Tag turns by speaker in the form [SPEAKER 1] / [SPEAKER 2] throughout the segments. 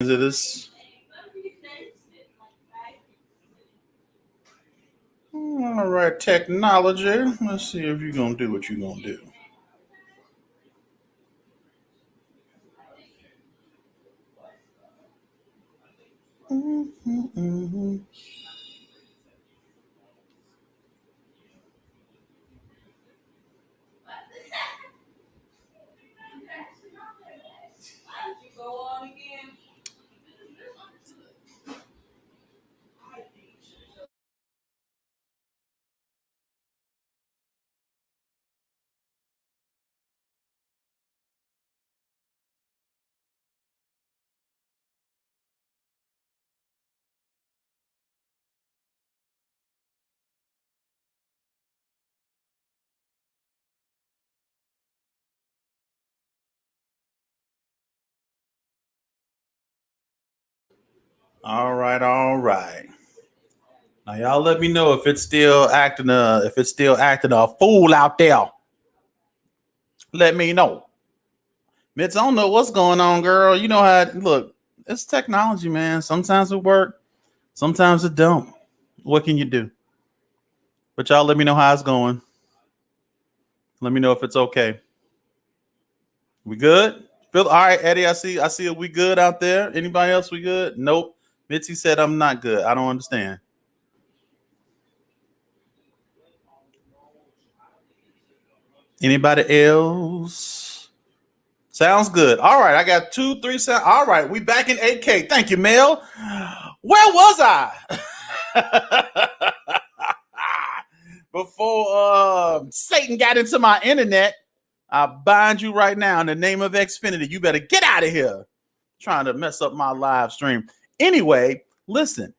[SPEAKER 1] It is all right. Technology. Let's see if you're gonna do what you're gonna do. Mhm. All right, all right. Now y'all let me know if it's still acting a fool out there. Let me know. Mitch, I don't know what's going on, girl. You know how look, it's technology, man. Sometimes it work, sometimes it don't. What can you do? But y'all let me know how it's going. Let me know if it's okay. We good? Phil, all right, Eddie. I see. Are we good out there? Anybody else? We good? Nope. Mitzi said I'm not good. I don't understand. Anybody else? Sounds good. All right, I got two, three sound. All right, we back in 8K. Thank you, Mel. Where was I? Before Satan got into my internet, I bind you right now in the name of Xfinity. You better get out of here. Trying to mess up my live stream. Anyway, listen,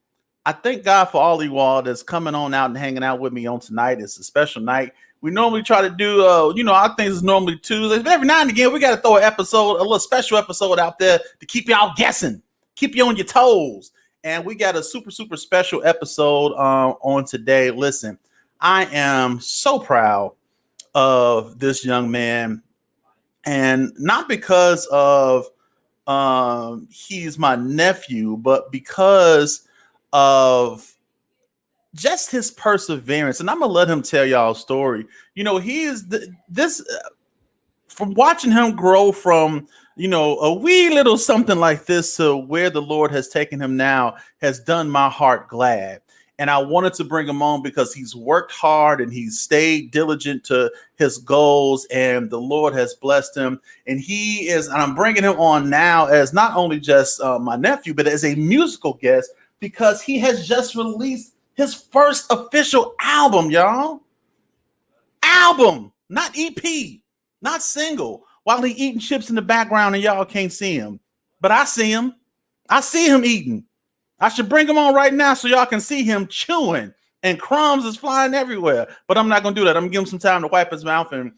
[SPEAKER 1] I thank God for all you all that's coming on out and hanging out with me on tonight. It's a special night. We normally try to do, our things is normally Tuesdays, but every now and again, we got to throw a little special episode out there to keep y'all guessing, keep you on your toes. And we got a super, super special episode on today. Listen, I am so proud of this young man, and not because of he's my nephew, but because of just his perseverance. And I'm gonna let him tell y'all a story. You know, he is this from watching him grow from a wee little something like this to where the Lord has taken him now has done my heart glad. And I wanted to bring him on because he's worked hard and he's stayed diligent to his goals, and the Lord has blessed him. And I'm bringing him on now as not only just my nephew, but as a musical guest because he has just released his first official album, y'all. Album, not EP, not single. While he eating chips in the background and y'all can't see him, but I see him. I see him eating. I should bring him on right now so y'all can see him chewing and crumbs is flying everywhere. But I'm not gonna do that. I'm gonna give him some time to wipe his mouth and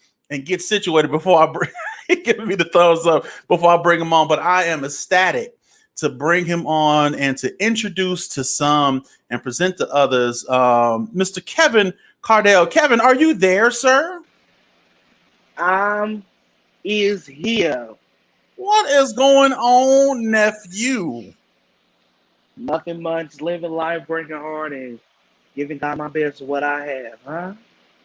[SPEAKER 1] get situated before I bring. He giving me the thumbs up before I bring him on. But I am ecstatic to bring him on and to introduce to some and present to others, Mr. Kevin Cardell. Kevin, are you there, sir?
[SPEAKER 2] I'm is here.
[SPEAKER 1] What is going on, nephew?
[SPEAKER 2] Nothing much, living life, working hard, and giving God my best with what I have, huh?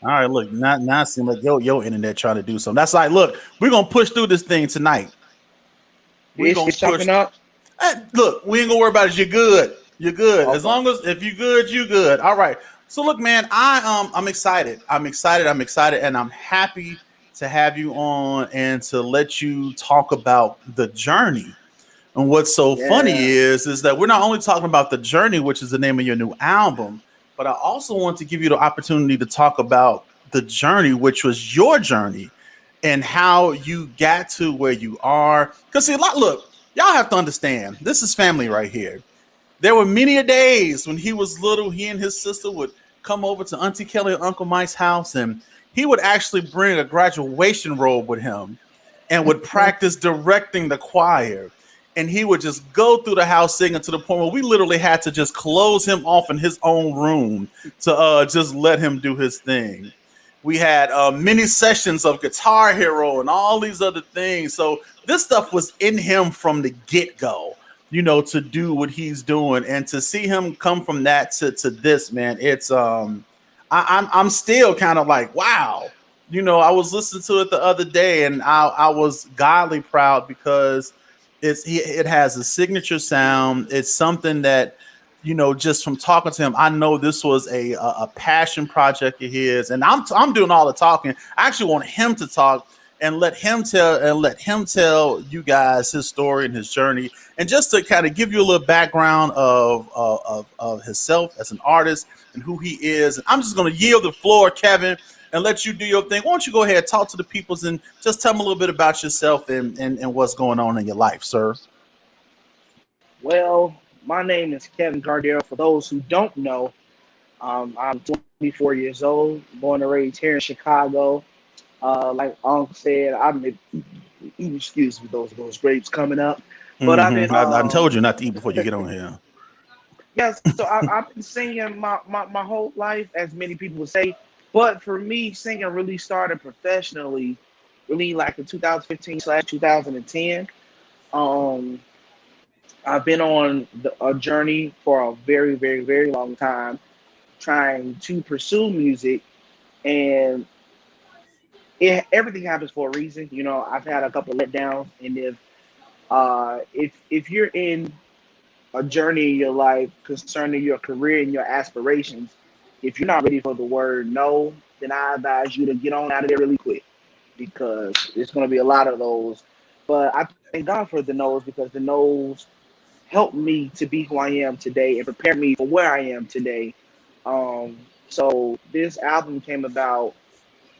[SPEAKER 1] All right, look, not seem like your internet trying to do something. That's like, look, we're gonna push through this thing tonight. We're gonna
[SPEAKER 2] It's
[SPEAKER 1] push.
[SPEAKER 2] chopping up.
[SPEAKER 1] Look, we ain't gonna worry about it. You're good. You're good. As
[SPEAKER 2] Okay.
[SPEAKER 1] long as if you good, you good. All right. So look, man, I'm excited. I'm excited, and I'm happy to have you on and to let you talk about the journey. And what's so funny
[SPEAKER 2] Yeah.
[SPEAKER 1] is that we're not only talking about the journey, which is the name of your new album, but I also want to give you the opportunity to talk about the journey, which was your journey, and how you got to where you are. Because see, look, y'all have to understand, this is family right here. There were many a days when he was little, he and his sister would come over to Auntie Kelly and Uncle Mike's house, and he would actually bring a graduation robe with him and would practice directing the choir. And he would just go through the house singing to the point where we literally had to just close him off in his own room to just let him do his thing. We had many sessions of Guitar Hero and all these other things. So this stuff was in him from the get go. to do what he's doing, and to see him come from that to this, man. It's I'm still kind of like, wow. I was listening to it the other day, and I was godly proud because it has a signature sound. It's something that, just from talking to him, I know this was a passion project of his, and I'm doing all the talking. I actually want him to talk and let him tell you guys his story and his journey, and just to kind of give you a little background of himself as an artist and who he is. And I'm just going to yield the floor, Kevin, and let you do your thing. Why don't you go ahead, talk to the peoples, and just tell them a little bit about yourself and what's going on in your life, sir.
[SPEAKER 2] Well, my name is Kevin Cardero. For those who don't know, I'm 24 years old, born and raised here in Chicago. Like Uncle said, excuse me, those grapes coming up. But I've been
[SPEAKER 1] I told you not to eat before you get on here.
[SPEAKER 2] yes, so I've been singing my whole life, as many people would say. But for me, singing really started professionally, really like in 2015/2010. Um, I've been on a journey for a very, very, very long time, trying to pursue music, and everything happens for a reason. I've had a couple of letdowns, and if you're in a journey in your life concerning your career and your aspirations, if you're not ready for the word no, then I advise you to get on out of there really quick, because there's going to be a lot of those. But I thank God for the no's, because the no's helped me to be who I am today and prepare me for where I am today. So this album came about.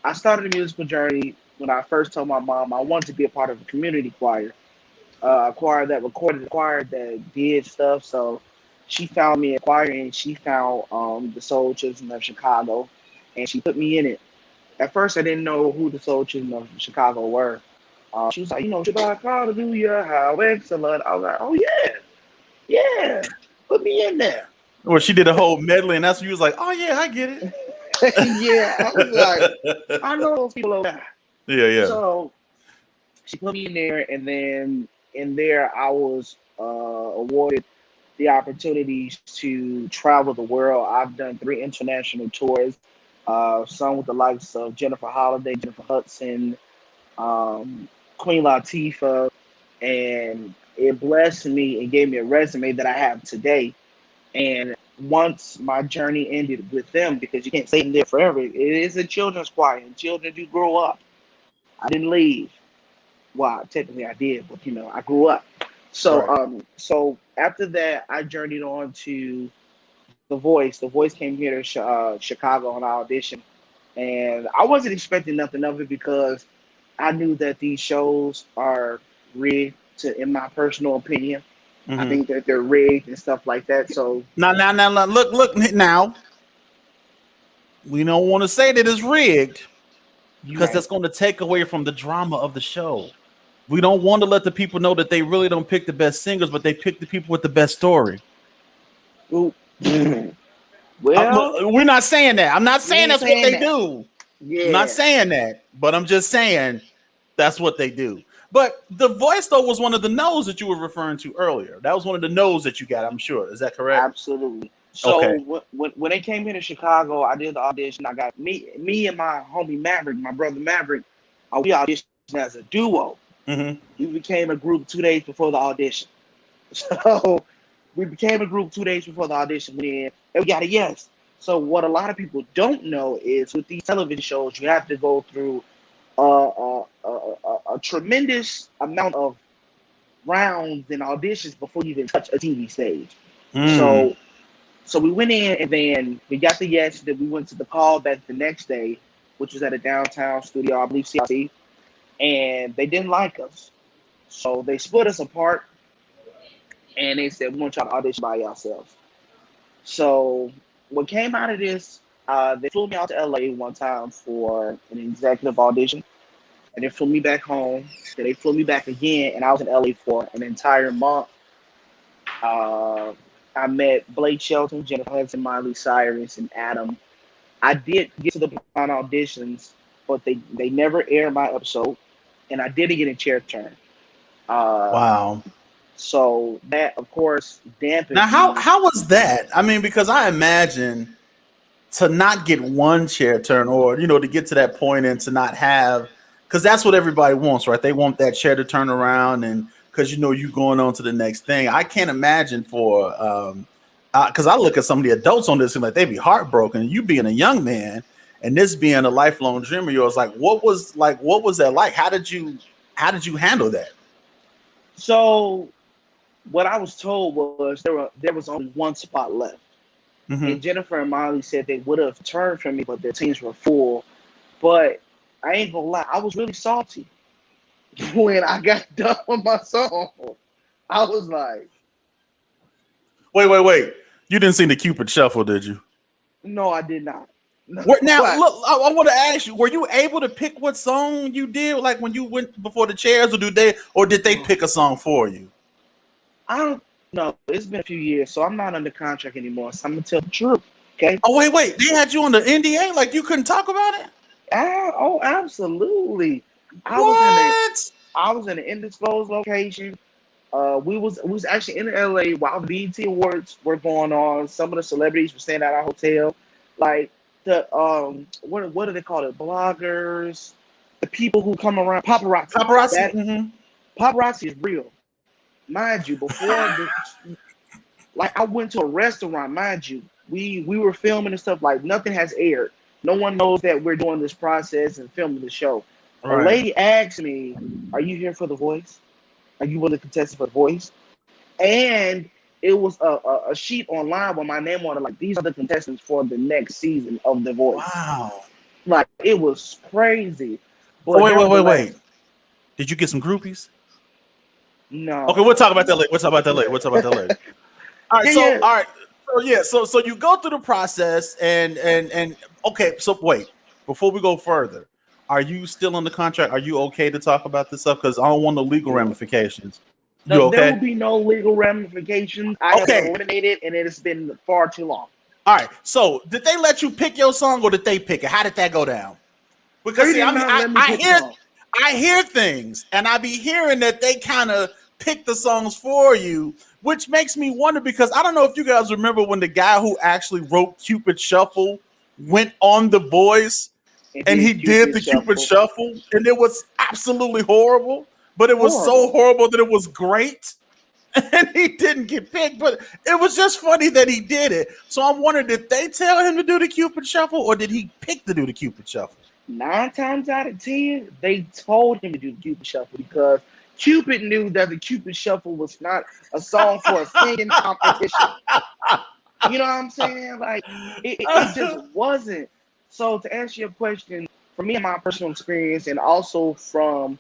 [SPEAKER 2] I started a musical journey when I first told my mom I wanted to be a part of a community choir, a choir that recorded, a choir that did stuff. So she found me a choir, and she found the Soul Children of Chicago, and she put me in it. At first, I didn't know who the Soul Children of Chicago were. She was like, Shabbat, hallelujah, how excellent. I was like, oh yeah, yeah, put me in there.
[SPEAKER 1] Well, she did a whole medley, and that's when you was like, oh yeah, I get
[SPEAKER 2] Yeah, I was like,
[SPEAKER 1] it.
[SPEAKER 2] I know those people over there.
[SPEAKER 1] Yeah, yeah.
[SPEAKER 2] So she put me in there, and then in there I was awarded the opportunities to travel the world. I've done 3 international tours, some with the likes of Jennifer Holliday, Jennifer Hudson, um, Queen Latifah, and it blessed me and gave me a resume that I have today. And once my journey ended with them, because you can't stay in there forever, it is a children's choir, and children do grow up. I didn't leave. Well, technically I did, but I grew up. So,
[SPEAKER 1] Right.
[SPEAKER 2] so after that, I journeyed on to The Voice. The Voice came here to Chicago on audition, and I wasn't expecting nothing of it, because I knew that these shows are rigged. In my personal opinion, I
[SPEAKER 1] Hmm.
[SPEAKER 2] think that they're rigged and stuff like that. So,
[SPEAKER 1] Now, look. Now, we don't want to say that it's rigged
[SPEAKER 2] you
[SPEAKER 1] because
[SPEAKER 2] right.
[SPEAKER 1] that's going to take away from the drama of the show. We don't want to let the people know that they really don't pick the best singers, but they pick the people with the best story.
[SPEAKER 2] Ooh. Well,
[SPEAKER 1] We're not saying that. I'm not
[SPEAKER 2] we
[SPEAKER 1] saying
[SPEAKER 2] ain't
[SPEAKER 1] that's what
[SPEAKER 2] saying
[SPEAKER 1] they
[SPEAKER 2] that.
[SPEAKER 1] do. I'm not
[SPEAKER 2] Yeah,
[SPEAKER 1] saying that, but I'm just saying that's what they do. But the voice though was one of the no's that you were referring to earlier. That was one of the no's that you got. I'm sure. Is that correct?
[SPEAKER 2] absolutely. So
[SPEAKER 1] Okay.
[SPEAKER 2] when they came here to Chicago, I did the audition. I got me and my homie Maverick, my brother Maverick. We auditioned as a duo.
[SPEAKER 1] Hmm.
[SPEAKER 2] We became a group 2 days before the audition. So we became a group 2 days before the audition, and we got a yes. So what a lot of people don't know is, with these television shows, you have to go through a tremendous amount of rounds and auditions before you even touch a TV stage.
[SPEAKER 1] Mm.
[SPEAKER 2] So we went in, and then we got the yes. Then we went to the callback the next day, which was at a downtown studio, I believe CRC, and they didn't like us. So they split us apart, and they said, we want y'all to audition by yourselves. So what came out of this, they flew me out to LA one time for an executive audition, and they flew me back home. Then they flew me back again, and I was in LA for an entire month. Uh, I met Blake Shelton, Jennifer Hudson, Miley Cyrus, and Adam. I did get to the blind auditions, but they never aired my episode, and I didn't get a chair turn. Uh,
[SPEAKER 1] Wow.
[SPEAKER 2] So that, of course,
[SPEAKER 1] Now,
[SPEAKER 2] dampened
[SPEAKER 1] how
[SPEAKER 2] me.
[SPEAKER 1] how was that? I mean, because I imagine to not get one chair turn, or to get to that point and to not have, because that's what everybody wants, right? They want that chair to turn around, and because you going on to the next thing. I can't imagine for because I look at some of the adults on this and like they be heartbroken. You being a young man and this being a lifelong dream of yours, what was that like? How did you handle that?
[SPEAKER 2] So what I was told was there was only one spot left.
[SPEAKER 1] Hmm.
[SPEAKER 2] And Jennifer and Molly said they would have turned for me, but their teams were full. But I ain't gonna lie, I was really salty when I got done with my song. I was like,
[SPEAKER 1] Wait. You didn't see the Cupid Shuffle, did you?
[SPEAKER 2] no, I did not. No,
[SPEAKER 1] Now,
[SPEAKER 2] but
[SPEAKER 1] look, I want to ask you: were you able to pick what song you did, like when you went before the chairs, or did they pick a song for you?
[SPEAKER 2] I don't know. It's been a few years, so I'm not under contract anymore. So I'm gonna tell the truth. Okay.
[SPEAKER 1] Oh, wait, they had you on the NDA, like you couldn't talk about it.
[SPEAKER 2] Oh, absolutely. I was in a
[SPEAKER 1] What?
[SPEAKER 2] I was in an undisclosed location. We was actually in LA while the BET Awards were going on. Some of the celebrities were staying at our hotel, like the what do they call it? Bloggers, the people who come around, paparazzi.
[SPEAKER 1] Paparazzi.
[SPEAKER 2] That
[SPEAKER 1] Hmm.
[SPEAKER 2] paparazzi is real, mind you. Before the like, I went to a restaurant, mind you. We were filming and stuff, like nothing has aired. No one knows that we're doing this process and filming the show. A
[SPEAKER 1] Right.
[SPEAKER 2] lady asked me, "Are you here for the voice? Are you one of the contestants for the voice?" And it was a sheet online with my name on it, like these are the contestants for the next season of The Voice.
[SPEAKER 1] Wow.
[SPEAKER 2] Like it was crazy,
[SPEAKER 1] So
[SPEAKER 2] but
[SPEAKER 1] wait.
[SPEAKER 2] nevertheless,
[SPEAKER 1] Did you get some groupies? Okay,
[SPEAKER 2] no,
[SPEAKER 1] we'll talk about that later. We'll talk about that later. We'll talk about that later. All right.
[SPEAKER 2] yeah,
[SPEAKER 1] So,
[SPEAKER 2] yeah.
[SPEAKER 1] all right. So yeah. So you go through the process, and okay. So wait, before we go further, are you still on the contract? Are you okay to talk about this stuff? Because I don't want the legal ramifications. You
[SPEAKER 2] No, there will
[SPEAKER 1] okay?
[SPEAKER 2] be no legal ramifications. I have
[SPEAKER 1] Okay.
[SPEAKER 2] eliminated, and it has been far too long.
[SPEAKER 1] All right. So did they let you pick your song, or did they pick it? How did that go down? Because
[SPEAKER 2] They
[SPEAKER 1] see,
[SPEAKER 2] did
[SPEAKER 1] I'm
[SPEAKER 2] not
[SPEAKER 1] I,
[SPEAKER 2] let me
[SPEAKER 1] I
[SPEAKER 2] pick the
[SPEAKER 1] hear
[SPEAKER 2] song.
[SPEAKER 1] I hear things, and I be hearing that they kind of pick the songs for you, which makes me wonder, because I don't know if you guys remember when the guy who actually wrote Cupid Shuffle went on The Voice
[SPEAKER 2] And
[SPEAKER 1] and he
[SPEAKER 2] did
[SPEAKER 1] did
[SPEAKER 2] Cupid
[SPEAKER 1] the Cupid
[SPEAKER 2] Shuffle.
[SPEAKER 1] Shuffle, and it was absolutely horrible, but it was so
[SPEAKER 2] Horrible.
[SPEAKER 1] horrible that it was great. And he didn't get picked, but it was just funny that he did it. So I'm wondering, did they tell him to do the Cupid Shuffle, or did he pick to do the Cupid Shuffle?
[SPEAKER 2] 9 times out of 10, they told him to do the Cupid Shuffle because Cupid knew that the Cupid Shuffle was not a song for a singing competition. You know what I'm saying? Like, it just wasn't. So, to answer your question, from me and my personal experience, and also from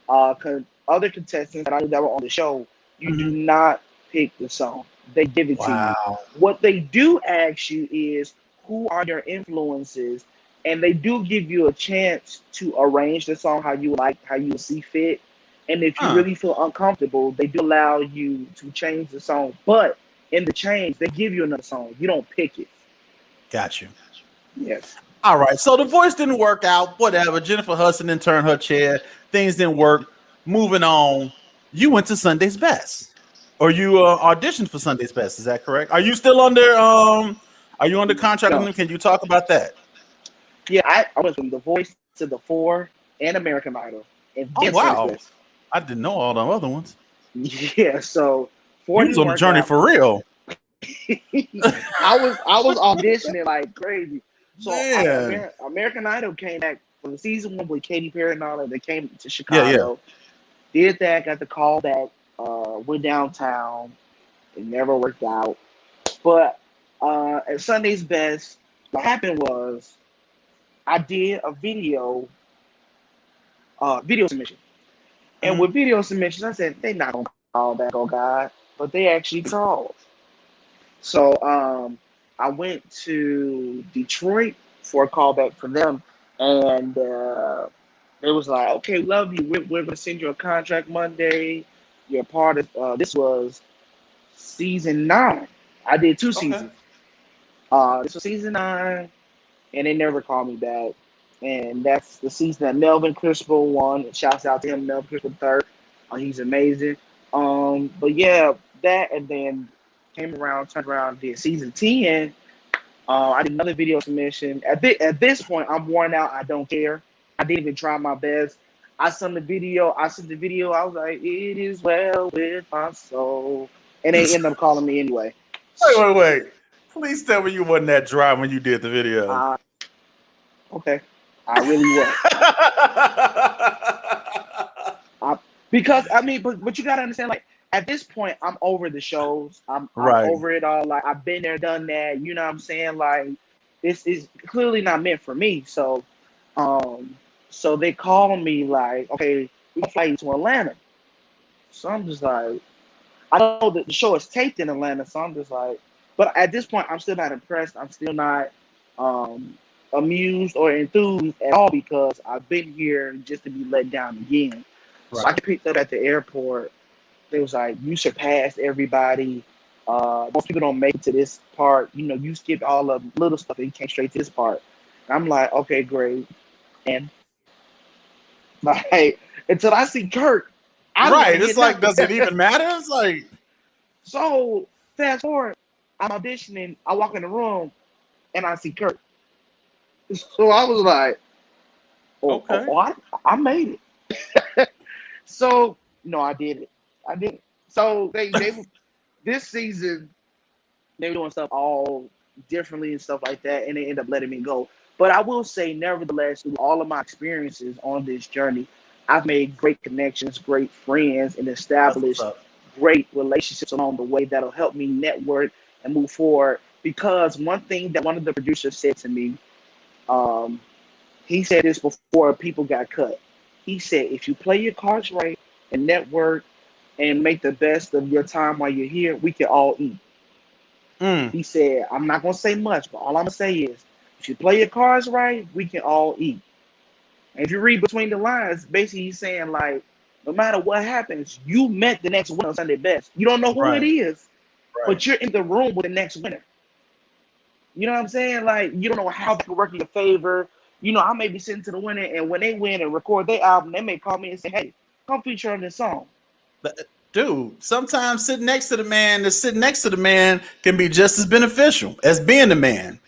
[SPEAKER 2] other contestants that I knew that were on the show, you do
[SPEAKER 1] Mhm.
[SPEAKER 2] not pick the song. They give it to you.
[SPEAKER 1] Wow.
[SPEAKER 2] What they do ask you is who are your influences, and they do give you a chance to arrange the song how you like, how you see fit. And if you
[SPEAKER 1] Huh.
[SPEAKER 2] really feel uncomfortable, they do allow you to change the song. But in the change, they give you another song. You don't pick it.
[SPEAKER 1] Got you.
[SPEAKER 2] Yes.
[SPEAKER 1] All right. So the voice didn't work out. Whatever. Jennifer Hudson didn't turn her chair. Things didn't work. Moving on. You went to Sunday's Best, or you auditioned for Sunday's Best. Is that correct? Are you still under Are you under contract with
[SPEAKER 2] No.
[SPEAKER 1] them? Can you talk about that?
[SPEAKER 2] Yeah, I went from The Voice to The Four and American Idol and
[SPEAKER 1] Oh
[SPEAKER 2] then Sunday's
[SPEAKER 1] wow.
[SPEAKER 2] Best.
[SPEAKER 1] I didn't know all the other ones.
[SPEAKER 2] Yeah, so four
[SPEAKER 1] You was
[SPEAKER 2] didn't
[SPEAKER 1] on the
[SPEAKER 2] work
[SPEAKER 1] journey
[SPEAKER 2] out.
[SPEAKER 1] for real.
[SPEAKER 2] I was auditioning like crazy. So
[SPEAKER 1] Man.
[SPEAKER 2] American Idol came back for the season one with Katy Perry and all that. They came to
[SPEAKER 1] Yeah.
[SPEAKER 2] Chicago, did that, got the call back, went downtown. It never worked out. But at Sunday's Best, what happened was I did a video submission. And
[SPEAKER 1] Mhm.
[SPEAKER 2] with video submissions, I said they not gonna call back, oh God, but they actually called. So I went to Detroit for a callback for them, and it was like, okay, love you. We're gonna send you a contract Monday. You're part of. This was season 9. I did two
[SPEAKER 1] Okay.
[SPEAKER 2] seasons. This was season 9, and they never called me back. And that's the season that Melvin Crispell won. Shouts out to him, Melvin Crispell third. He's amazing. But yeah, that and then came around, turned around, did season 10. I did another video submission. At this point, I'm worn out. I don't care. I didn't even try my best. I sent the video. I was like, "It is well with my soul," and they end up calling me anyway.
[SPEAKER 1] Wait. Please tell me you wasn't that dry when you did the video.
[SPEAKER 2] Uh, okay, I really was. I, because I mean, but you gotta understand, like at this point, I'm over the shows. I'm
[SPEAKER 1] Right.
[SPEAKER 2] over it all. Like I've been there, done that. You know what I'm saying? Like this is clearly not meant for me. Um, so they call me like, okay, we gonna fly you to Atlanta. So I'm just like, I know that the show is taped in Atlanta, so I'm just like, but at this point, I'm still not impressed. I'm still not um, amused or enthused at all because I've been here just to be let down again. So I
[SPEAKER 1] Right.
[SPEAKER 2] get picked up at the airport. They was like, you surpassed everybody. Most people don't make it to this part. You know, you skipped all the little stuff and you came straight to this part. And I'm like, okay, great. And like until I see Kirk, I don't want to
[SPEAKER 1] Right.
[SPEAKER 2] hear
[SPEAKER 1] It's like,
[SPEAKER 2] nothing.
[SPEAKER 1] does it even matter? It's like,
[SPEAKER 2] So fast forward, I'm auditioning. I walk in the room and I see Kirk. So I was like,
[SPEAKER 1] okay.
[SPEAKER 2] I made it. So no, I did it. I did it. So they this season they were doing stuff all differently and stuff like that, and they end up letting me go. But I will say, nevertheless, through all of my experiences on this journey, I've made great connections, great friends, and
[SPEAKER 1] That's what's
[SPEAKER 2] established
[SPEAKER 1] up.
[SPEAKER 2] great relationships along the way that'll help me network and move forward. Because one thing that one of the producers said to me, um, he said this before people got cut. He said, if you play your cards right and network and make the best of your time while you're here, we can all eat.
[SPEAKER 1] Mm,
[SPEAKER 2] He said, I'm not going to say much, but all I'm going to say is, if you play your cards right, we can all eat. And if you read between the lines, basically he's saying, like, no matter what happens, you met the next winner on Sunday Best. You don't know who it
[SPEAKER 1] right.
[SPEAKER 2] is,
[SPEAKER 1] Right.
[SPEAKER 2] but you're in the room with the next winner. You know what I'm saying? Like, you don't know how that can work in your favor. You know, I may be sitting to the winner, and when they win and record their album, they may call me and say, hey, come feature on this song.
[SPEAKER 1] Dude, sometimes sitting next to the man that's sitting next to the man can be just as beneficial as being the man.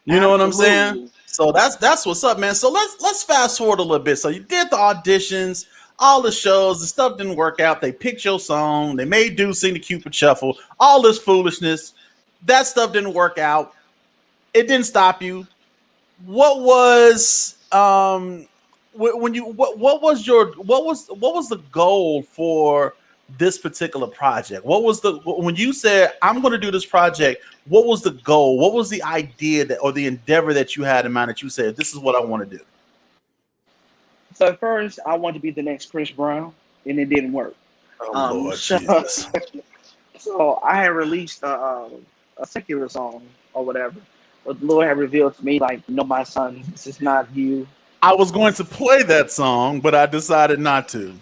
[SPEAKER 1] You know what I'm saying?
[SPEAKER 2] Absolutely.
[SPEAKER 1] So that's what's up, man. So let's fast forward a little bit. So you did the auditions, all the shows, the stuff didn't work out. They picked your song, they made dudes sing the Cupid Shuffle, all this foolishness. That stuff didn't work out. It didn't stop you. What was when you what was your what was the goal for this particular project? What was the when you said I'm going to do this project? What was the goal? What was the idea that or the endeavor that you had in mind that you said this is what I want to do?
[SPEAKER 2] So at first, I wanted to be the next Chris Brown, and it didn't work.
[SPEAKER 1] Oh
[SPEAKER 2] Um,
[SPEAKER 1] Lord
[SPEAKER 2] so,
[SPEAKER 1] Jesus!
[SPEAKER 2] so I had released a secular song or whatever. But the Lord had revealed to me, like, no, my son, this is not you.
[SPEAKER 1] I was going to play that song, but I decided not to.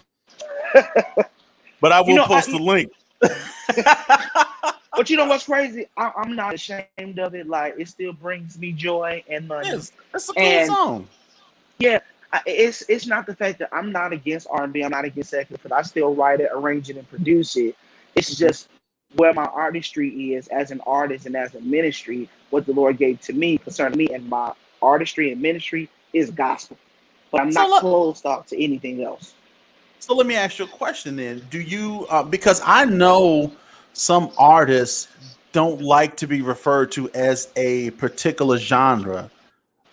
[SPEAKER 1] But I
[SPEAKER 2] You
[SPEAKER 1] will
[SPEAKER 2] know,
[SPEAKER 1] post the link.
[SPEAKER 2] but you know what's crazy? I'm not ashamed of it. Like, it still brings me joy and money.
[SPEAKER 1] Yes, it's a cool
[SPEAKER 2] And
[SPEAKER 1] song.
[SPEAKER 2] yeah, it's not the fact that I'm not against R&B. I'm not against secular, but I still write it, arrange it, and produce it. It's just where my artistry is as an artist and as a ministry. What the Lord gave to me concerning me and my artistry and ministry is gospel. But I'm
[SPEAKER 1] So
[SPEAKER 2] not
[SPEAKER 1] look,
[SPEAKER 2] closed off to anything else.
[SPEAKER 1] so let me ask you a question then. Do you, because I know some artists don't like to be referred to as a particular genre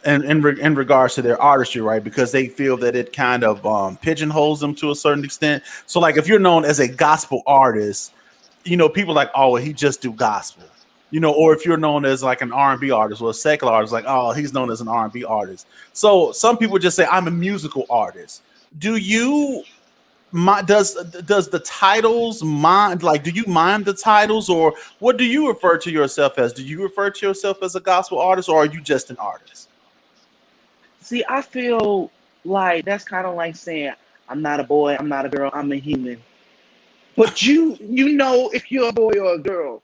[SPEAKER 1] in regards to their artistry, right? Because they feel that it kind of pigeonholes them to a certain extent. So, like, if you're known as a gospel artist, people like, oh, well, he just do gospel. Or if you're known as like an R&B artist or a secular artist, like, oh, he's known as an R&B artist. So some people just say, I'm a musical artist. Do you does the titles mind, like, do you mind the titles, or what do you refer to yourself as? Do you refer to yourself as a gospel artist, or are you just an artist?
[SPEAKER 2] See, I feel like that's kind of like saying I'm not a boy, I'm not a girl, I'm a human. But you know if you're a boy or a girl.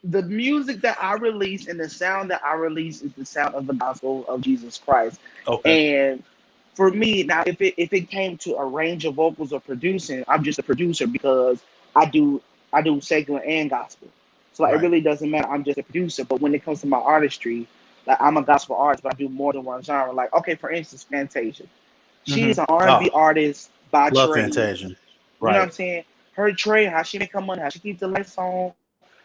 [SPEAKER 2] The music that I release and the sound that I release is the sound of the gospel of Jesus Christ.
[SPEAKER 1] Okay.
[SPEAKER 2] And for me, now if it came to a range of vocals or producing, I'm just a producer because I do I do secular and gospel. So like, it
[SPEAKER 1] Right.
[SPEAKER 2] really doesn't matter. I'm just a producer. But when it comes to my artistry, like I'm a gospel artist, but I do more than one genre. Like okay, for instance, Fantasia. She's an R&B
[SPEAKER 1] Oh,
[SPEAKER 2] artist by
[SPEAKER 1] love
[SPEAKER 2] trade.
[SPEAKER 1] Fantasia.
[SPEAKER 2] You know what I'm
[SPEAKER 1] Right.
[SPEAKER 2] saying? Her trade, how she make her money, how she keeps the lights on.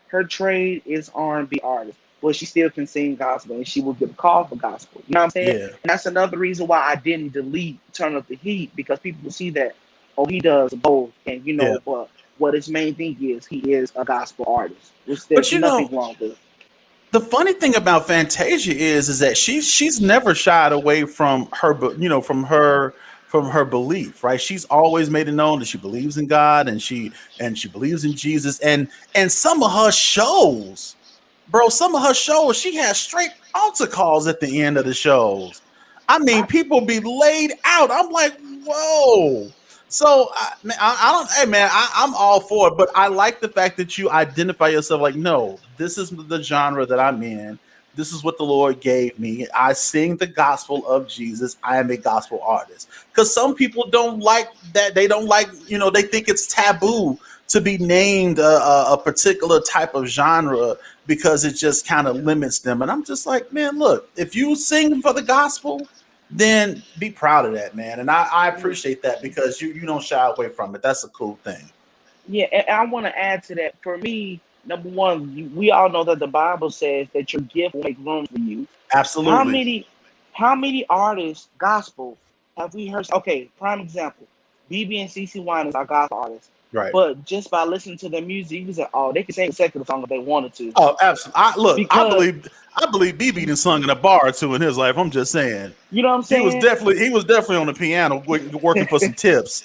[SPEAKER 2] Her trade is R&B artist, but she still can sing gospel, and she will get a call for gospel. You know what I'm saying?
[SPEAKER 1] Yeah.
[SPEAKER 2] And that's another reason why I didn't delete Turn Up the Heat because people will see that oh he does both, and
[SPEAKER 1] Yeah.
[SPEAKER 2] but what his main thing is he is a gospel artist, which
[SPEAKER 1] But
[SPEAKER 2] there's nothing wrong with.
[SPEAKER 1] the funny thing about Fantasia is that she's never shied away from her, from her belief, right? She's always made it known that she believes in God and she believes in Jesus, and some of her shows, bro, some of her shows, she has straight altar calls at the end of the shows. I mean,
[SPEAKER 2] I,
[SPEAKER 1] people be laid out. I'm like, whoa. So, man, I don't. Hey, man, I'm all for it, but I like the fact that you identify yourself. Like, no, this is the genre that I'm in. This is what the Lord gave me. I sing the gospel of Jesus. I am a gospel artist. Because some people don't like that. They don't like. They think it's taboo to be named a particular type of genre because it just kind of limits them. And I'm just like, man, look, if you sing for the gospel, then be proud of that, man. And I appreciate that because you don't shy away from it. That's a cool thing.
[SPEAKER 2] yeah, and I want to add to that. For me, number one, we all know that the Bible says that your gift will make room for you. How
[SPEAKER 1] Absolutely.
[SPEAKER 2] many how many artists gospel have we heard? Okay, prime example. BB and CC Winans are gospel artists.
[SPEAKER 1] Right.
[SPEAKER 2] But just by listening to their music, you can say, oh, they can sing a secular song if they wanted to.
[SPEAKER 1] Oh, absolutely. Look, I
[SPEAKER 2] Because
[SPEAKER 1] believe BB done sung in a bar or two in his life. I'm just saying.
[SPEAKER 2] you know what I'm
[SPEAKER 1] He was
[SPEAKER 2] saying?
[SPEAKER 1] definitely on the piano working for some tips.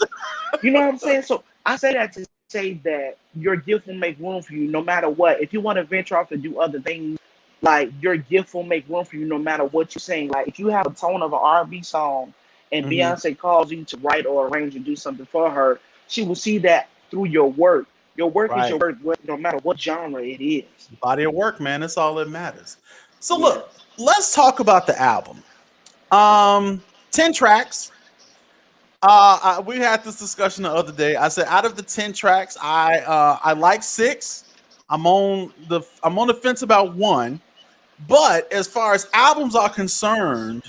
[SPEAKER 2] You know what I'm saying? So I say that to say that your gift will make room for you no matter what. If you want to venture off to do other things, like your gift will make room for you no matter what you sing. Like if you have a tone of an R&B song and
[SPEAKER 1] Hmm.
[SPEAKER 2] Beyonce calls you to write or arrange and do something for her, she will see that through your work. Your work is your
[SPEAKER 1] Right.
[SPEAKER 2] work, no matter what genre it is.
[SPEAKER 1] Body of work, man. That's all that matters. So
[SPEAKER 2] Yeah.
[SPEAKER 1] look, let's talk about the album. 10 tracks. We had this discussion the other day. I said out of the 10 tracks, I like six. I'm on the fence about one. But as far as albums are concerned,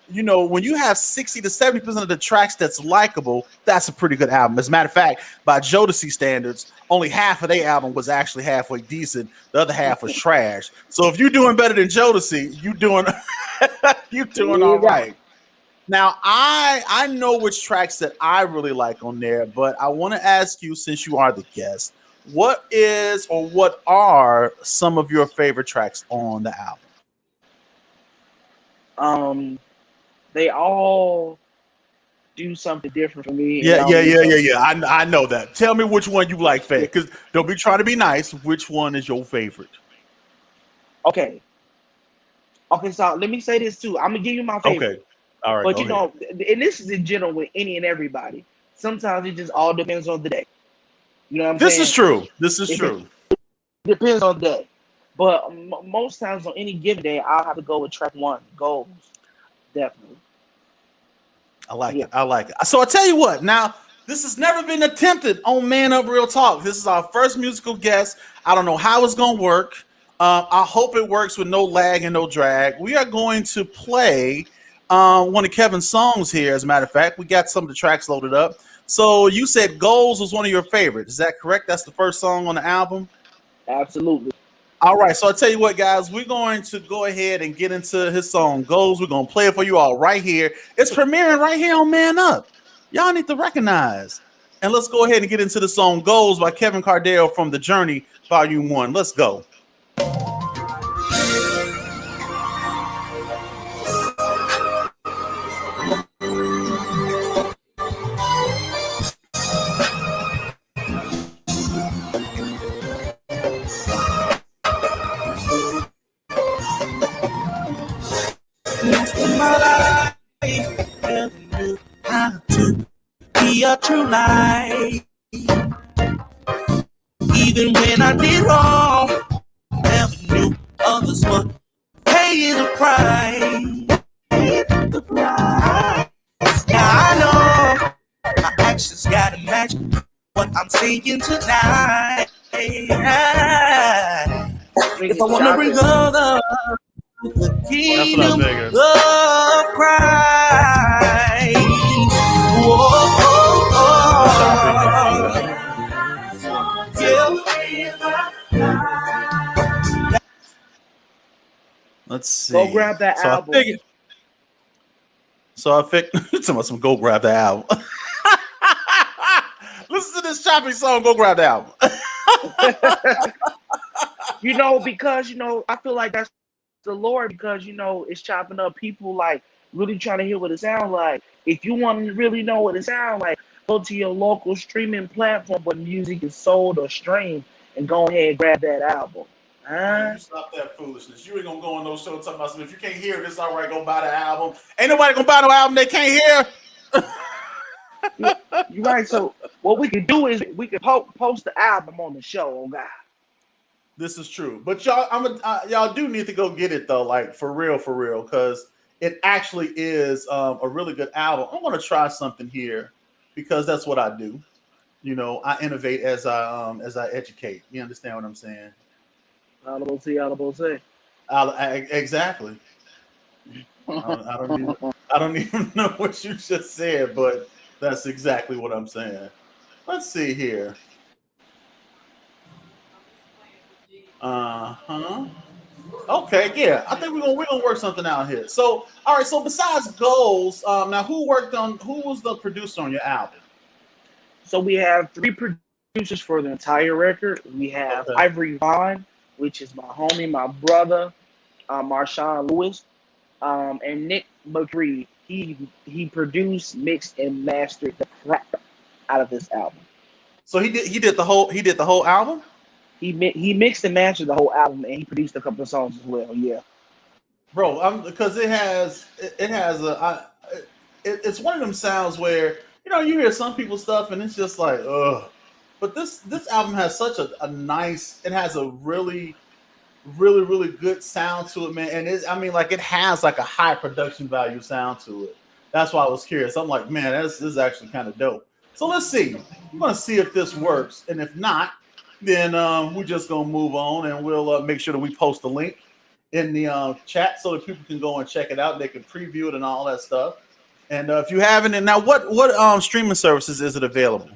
[SPEAKER 1] when you have 60 to 70% of the tracks that's likable, that's a pretty good album. As a matter of fact, by Jodeci standards, only half of their album was actually halfway decent. The other half was trash. So if you're doing better than Jodeci, you doing all
[SPEAKER 2] Yeah.
[SPEAKER 1] right. Now I know which tracks that I really like on there, but I want to ask you, since you are the guest, what are some of your favorite tracks on the album?
[SPEAKER 2] Um, they all do something different for me, and they
[SPEAKER 1] Yeah,
[SPEAKER 2] all
[SPEAKER 1] yeah,
[SPEAKER 2] mean
[SPEAKER 1] yeah, yeah,
[SPEAKER 2] something.
[SPEAKER 1] yeah. I know that. Tell me which one you like, Fat. Because don't be trying to be nice. Which one is your favorite?
[SPEAKER 2] Okay, okay. So let me say this too. I'm gonna give you my favorite.
[SPEAKER 1] Okay. All right,
[SPEAKER 2] But
[SPEAKER 1] go ahead.
[SPEAKER 2] and this is in general with any and everybody. Sometimes it just all depends on the day. You know what I'm
[SPEAKER 1] This is
[SPEAKER 2] saying?
[SPEAKER 1] true. This is
[SPEAKER 2] It
[SPEAKER 1] true.
[SPEAKER 2] depends on the day. But most times on any given day, I'll have to go with track one, goals. Definitely.
[SPEAKER 1] I like
[SPEAKER 2] Yeah,
[SPEAKER 1] it. I like it. So I tell you what. Now, this has never been attempted on Man Up Real Talk. This is our first musical guest. I don't know how it's gonna work. I hope it works with no lag and no drag. We are going to play one of Kevin's songs here. As a matter of fact, we got some of the tracks loaded up. So you said "Goals" was one of your favorites. Is that correct? That's the first song on the album.
[SPEAKER 2] absolutely.
[SPEAKER 1] All right, so I'll tell you what, guys, we're going to go ahead and get into his song "Goals." We're going to play it for you all right here. It's premiering right here on Man Up. Y'all need to recognize. And let's go ahead and get into the song "Goals" by Kevin Cardell from The Journey, Volume 1. Let's go. In my life, never knew how to be a true life. Even when I did wrong, never knew others were paying the price. Paying the price. Now I know my actions gotta match what I'm saying. saying tonight. If I want to bring love to the kingdom of Christ. Yeah. Let's see.
[SPEAKER 2] Go grab that album.
[SPEAKER 1] I figured some go grab the album. Listen to this choppy song. Go grab the album.
[SPEAKER 2] Because I feel like that's the Lord, because it's chopping up people like really trying to hear what it sounds like. If you want to really know what it sounds like, go to your local streaming platform where music is sold or streamed and go ahead and grab that album.
[SPEAKER 1] You stop that foolishness. You ain't gonna go on those shows talking about something. If you can't hear it, it's all right. Go buy the album. Ain't nobody gonna buy no album they can't hear.
[SPEAKER 2] You're right. So what we could do is we could post the album on the show. Oh God.
[SPEAKER 1] This is true, but y'all do need to go get it though, like for real, because it actually is a really good album. I'm gonna try something here because that's what I do. I innovate as I educate. You understand what I'm saying?
[SPEAKER 2] Audible say.
[SPEAKER 1] Exactly. I don't even know what you just said, but that's exactly what I'm saying. Let's see here. Okay, yeah. I think we're gonna work something out here. So, all right. So, besides goals, now who was the producer on your album?
[SPEAKER 2] So we have 3 producers for the entire record. We have Ivory Vaughn, which is my homie, my brother, Marshawn Lewis, and Nick McCree. He produced, mixed, and mastered the crap out of this album.
[SPEAKER 1] So he did the whole album.
[SPEAKER 2] He mixed and mastered the whole album, and he produced a couple of songs as well. Yeah,
[SPEAKER 1] bro, because it's one of them sounds where you hear some people's stuff and it's just like ugh, but this album has such a nice. It has a really good sound to it, man, and it has like a high production value sound to it. That's why I was curious. I'm like, man, this is actually kind of dope. So let's see. I'm gonna see if this works, and if not, then we're just gonna move on, and we'll make sure that we post the link in the chat so that people can go and check it out. They can preview it and all that stuff. And if you haven't, and now what streaming services is it available?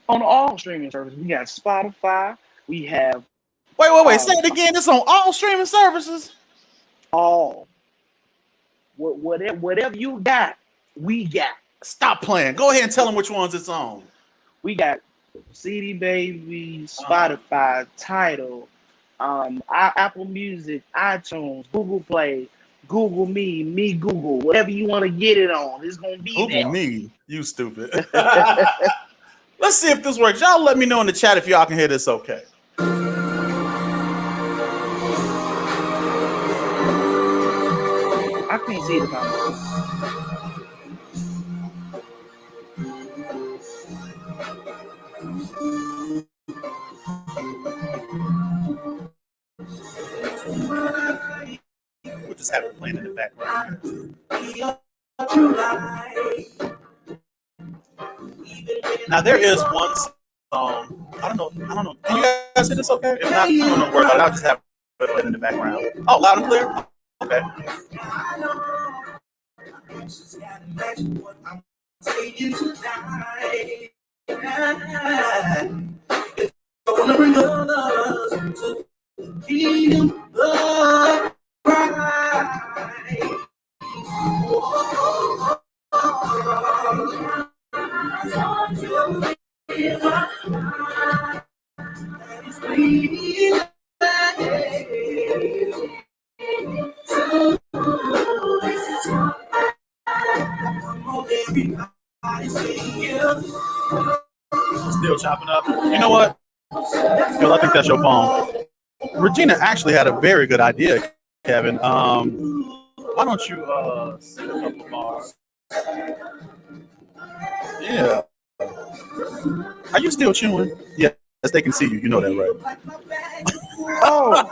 [SPEAKER 2] On all streaming services, we got Spotify. We have.
[SPEAKER 1] Wait. Say it again. It's on all streaming services.
[SPEAKER 2] All. Whatever you got, we got.
[SPEAKER 1] Stop playing. Go ahead and tell them which ones it's on.
[SPEAKER 2] We got CD Baby, Spotify, Tidal, Apple Music, iTunes, Google Play, Google Me Google, whatever you want to get it on. It's gonna be
[SPEAKER 1] Google
[SPEAKER 2] there.
[SPEAKER 1] Me, you stupid. Let's see if this works. Y'all let me know in the chat if y'all can hear this okay.
[SPEAKER 2] I can't see the comment.
[SPEAKER 1] We'll just have it playing in the background. Now there is one song. I don't know. Can you guys hear this okay? If not, I don't know. Worry about it. I'll just have it playing in the background. Oh, loud and clear. Okay. Still chopping up. You know what? Phil, I think that's your phone. Regina actually had a very good idea, Kevin. Why don't you sing a couple bars? Yeah. Are you still chewing? Yeah, yes, they can see you. You know that, right?
[SPEAKER 2] Oh.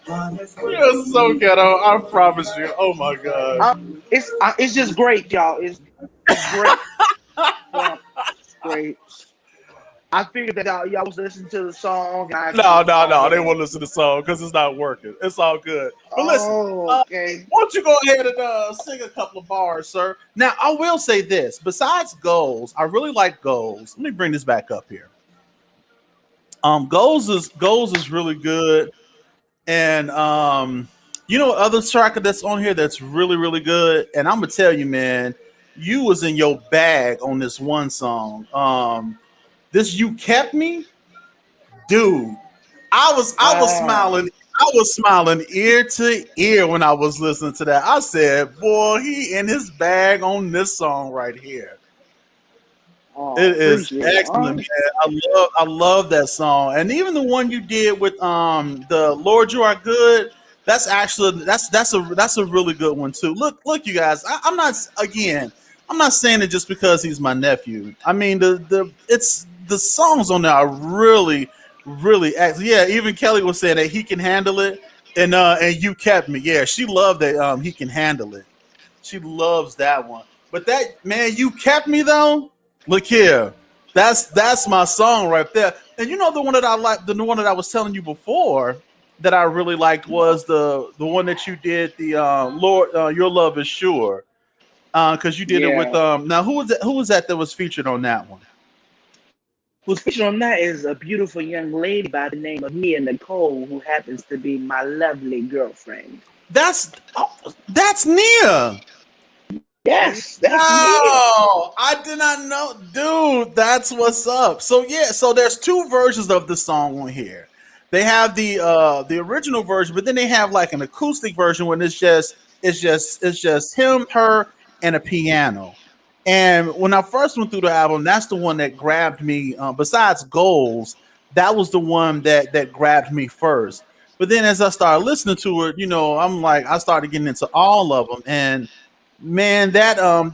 [SPEAKER 1] You're so ghetto. I promise you. Oh my god.
[SPEAKER 2] It's just great, y'all. It's great, well, great. I figured that y'all was listening to the song, and I
[SPEAKER 1] No,
[SPEAKER 2] just
[SPEAKER 1] no,
[SPEAKER 2] go
[SPEAKER 1] no. They
[SPEAKER 2] ahead.
[SPEAKER 1] won't listen to the song because it's not working. It's all good. But listen,
[SPEAKER 2] Oh,
[SPEAKER 1] uh,
[SPEAKER 2] okay.
[SPEAKER 1] why don't you go ahead and sing a couple of bars, sir? Now, I will say this. Besides goals, I really like goals. Let me bring this back up here. Goals is really good, and you know, other tracker that's on here that's really really good. And I'm gonna tell you, man, you was in your bag on this one song. This you kept me, dude. I was
[SPEAKER 2] Wow.
[SPEAKER 1] smiling. I was smiling ear to ear when I was listening to that. I said, "Boy, he in his bag on this song right here." It
[SPEAKER 2] Oh,
[SPEAKER 1] is
[SPEAKER 2] appreciate it.
[SPEAKER 1] excellent, man. I love that song, and even the one you did with the Lord You Are Good. That's actually that's a really good one too. Look, you guys. I'm not again. I'm not saying it just because he's my nephew. I mean the songs on there are really really excellent. Yeah, even Kelly was saying that he can handle it, and you kept me. Yeah, she loved that he can handle it. She loves that one. But that man, you kept me though. Look here, that's my song right there. And you know the one that I like, the one that I was telling you before that I really liked was the one that you did, the Lord, Your Love Is Sure, because you did it with
[SPEAKER 2] Yeah.
[SPEAKER 1] now who was that was featured on that one?
[SPEAKER 2] Who's featured on that is a beautiful young lady by the name of Mia Nicole, who happens to be my lovely girlfriend.
[SPEAKER 1] That's Nia.
[SPEAKER 2] Yes, that's Mia.
[SPEAKER 1] Wow, I did not know, dude. That's what's up. So yeah, so there's two versions of the song on here. They have the original version, but then they have like an acoustic version when it's just him, her, and a piano. And when I first went through the album, that's the one that grabbed me. Besides Goals, that was the one that grabbed me first. But then as I started listening to it, I'm like, I started getting into all of them, and man, I'm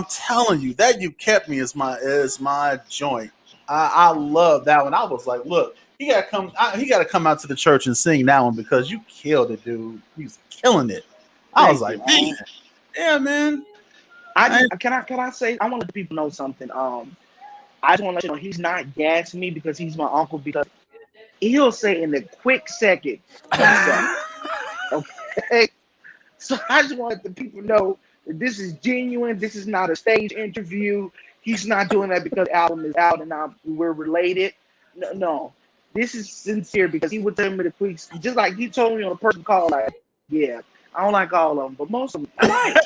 [SPEAKER 1] telling you that you kept me is my joint. I love that one. I was like, look, he got to come out to the church and sing that one because you killed it, dude. He was killing it. I was
[SPEAKER 2] Thank you.
[SPEAKER 1] like, man, yeah, man.
[SPEAKER 2] I
[SPEAKER 1] I,
[SPEAKER 2] just can I say I want to let the people know something. I just want to let you know he's not gassing me because he's my uncle, because he'll say in a quick second, "I'm sorry." Okay. So I just want the people know that this is genuine. This is not a stage interview. He's not doing that because the album is out and we're related. No, no, this is sincere because he would tell me the quick, just like he told me on a personal call, like, yeah, I don't like all of them, but most of them I like.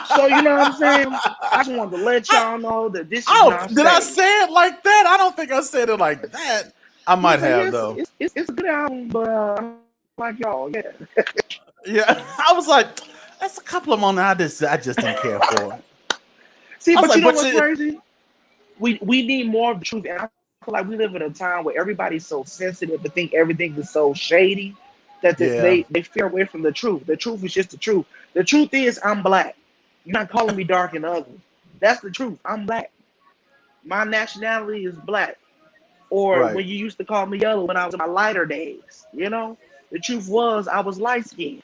[SPEAKER 2] So you know what I'm saying? I just wanted to let y'all know that this is
[SPEAKER 1] oh,
[SPEAKER 2] not
[SPEAKER 1] did I
[SPEAKER 2] staged.
[SPEAKER 1] say it like that? I don't think I said it like that. I
[SPEAKER 2] He
[SPEAKER 1] might
[SPEAKER 2] said,
[SPEAKER 1] have
[SPEAKER 2] yes,
[SPEAKER 1] though.
[SPEAKER 2] it's a good album, but I don't like y'all. Yeah.
[SPEAKER 1] Yeah, I was like, that's a couple of them on there I just didn't care for.
[SPEAKER 2] See,
[SPEAKER 1] I was
[SPEAKER 2] but you
[SPEAKER 1] like,
[SPEAKER 2] know
[SPEAKER 1] but
[SPEAKER 2] what's
[SPEAKER 1] you,
[SPEAKER 2] crazy? We need more of the truth, and I feel like we live in a time where everybody's so sensitive to think everything is so shady that
[SPEAKER 1] yeah,
[SPEAKER 2] they fear away from the truth. The truth is just the truth. The truth is I'm black. You're not calling me dark and ugly. That's the truth. I'm black. My nationality is black. Or
[SPEAKER 1] right.
[SPEAKER 2] when you used to call me yellow when I was in my lighter days, the truth was I was light skinned.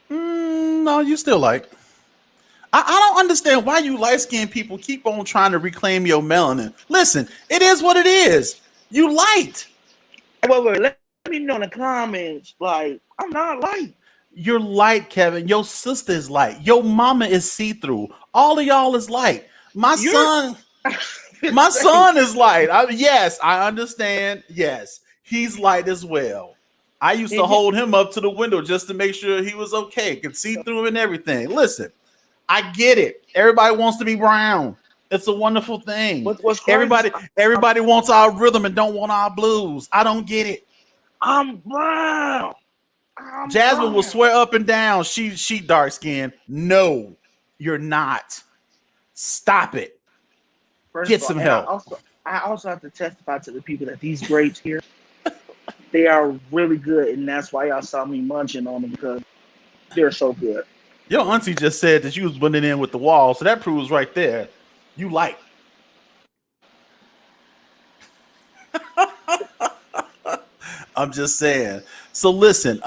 [SPEAKER 1] No, you still like. I don't understand why you light skinned people keep on trying to reclaim your melanin. Listen, it is what it is. You light.
[SPEAKER 2] Wait, let me know in the comments. Like, I'm not light.
[SPEAKER 1] You're light, Kevin. Your sister is light. Your mama is see through. All of y'all is light. My
[SPEAKER 2] You're
[SPEAKER 1] son, my
[SPEAKER 2] say,
[SPEAKER 1] son is light. Yes, I understand. Yes, he's light as well. I used to
[SPEAKER 2] and
[SPEAKER 1] hold him up to the window just to make sure he was okay, could see through him and everything. Listen, I get it. Everybody wants to be brown. It's a wonderful thing.
[SPEAKER 2] what's crazy?
[SPEAKER 1] Everybody, everybody wants our rhythm and don't want our blues. I don't get it.
[SPEAKER 2] I'm brown. I'm
[SPEAKER 1] Jasmine will
[SPEAKER 2] brown.
[SPEAKER 1] swear up and down she dark skinned. No, you're not. Stop it.
[SPEAKER 2] First
[SPEAKER 1] Get
[SPEAKER 2] of all,
[SPEAKER 1] some
[SPEAKER 2] and
[SPEAKER 1] help.
[SPEAKER 2] I also have to testify to the people that these grapes here, they are really good, and that's why y'all saw me munching on them, because they're so good.
[SPEAKER 1] Your auntie just said that you was blending in with the wall, so that proves right there you like. I'm just saying. So listen,